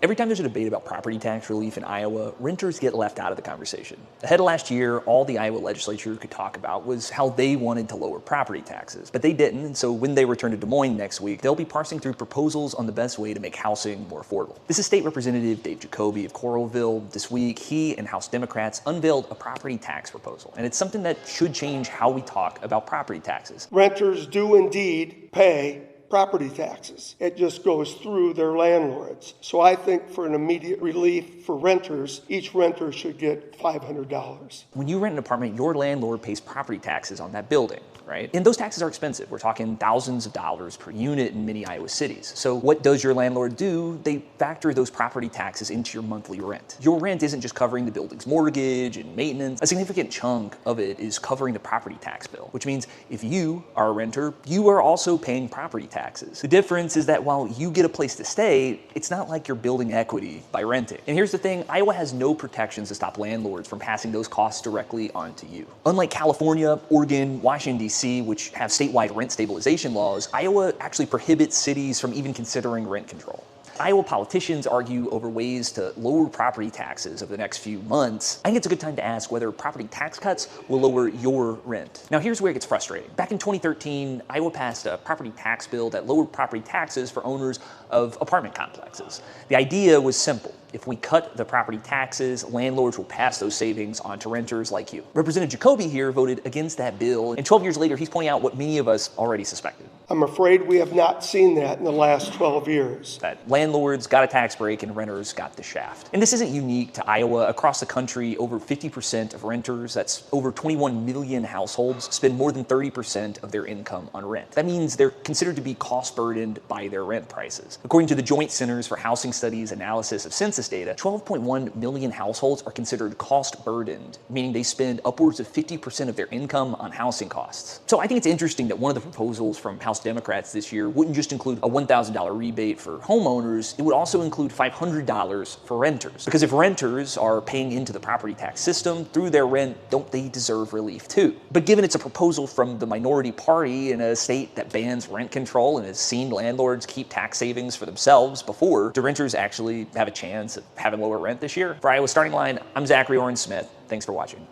Every time there's a debate about property tax relief in Iowa, renters get left out of the conversation. Ahead of last year, all the Iowa legislature could talk about was how they wanted to lower property taxes, but they didn't, and so when they return to Des Moines next week, they'll be parsing through proposals on the best way to make housing more affordable. This is State Representative Dave Jacoby of Coralville. This week, he and House Democrats unveiled a property tax proposal, and it's something that should change how we talk about property taxes. Renters do indeed pay property taxes. It just goes through their landlords. So I think for an immediate relief for renters, each renter should get $500. When you rent an apartment, your landlord pays property taxes on that building, right? And those taxes are expensive. We're talking thousands of dollars per unit in many Iowa cities. So what does your landlord do? They factor those property taxes into your monthly rent. Your rent isn't just covering the building's mortgage and maintenance. A significant chunk of it is covering the property tax bill, which means if you are a renter, you are also paying property taxes. The difference is that while you get a place to stay, it's not like you're building equity by renting. And here's the thing, Iowa has no protections to stop landlords from passing those costs directly onto you. Unlike California, Oregon, Washington, D.C., which have statewide rent stabilization laws, Iowa actually prohibits cities from even considering rent control. Iowa politicians argue over ways to lower property taxes over the next few months. I think it's a good time to ask whether property tax cuts will lower your rent. Now here's where it gets frustrating. Back in 2013, Iowa passed a property tax bill that lowered property taxes for owners of apartment complexes. The idea was simple. If we cut the property taxes, landlords will pass those savings on to renters like you. Representative Jacoby here voted against that bill, and 12 years later, he's pointing out what many of us already suspected. I'm afraid we have not seen that in the last 12 years. That landlords got a tax break and renters got the shaft. And this isn't unique to Iowa. Across the country, over 50% of renters, that's over 21 million households, spend more than 30% of their income on rent. That means they're considered to be cost burdened by their rent prices. According to the Joint Centers for Housing Studies analysis of census data, 12.1 million households are considered cost burdened, meaning they spend upwards of 50% of their income on housing costs. So I think it's interesting that one of the proposals from House Democrats this year wouldn't just include a $1,000 rebate for homeowners, it would also include $500 for renters. Because if renters are paying into the property tax system through their rent, don't they deserve relief too? But given it's a proposal from the minority party in a state that bans rent control and has seen landlords keep tax savings for themselves before, do renters actually have a chance of having lower rent this year? For Iowa Starting Line, I'm Zachary Oren Smith. Thanks for watching.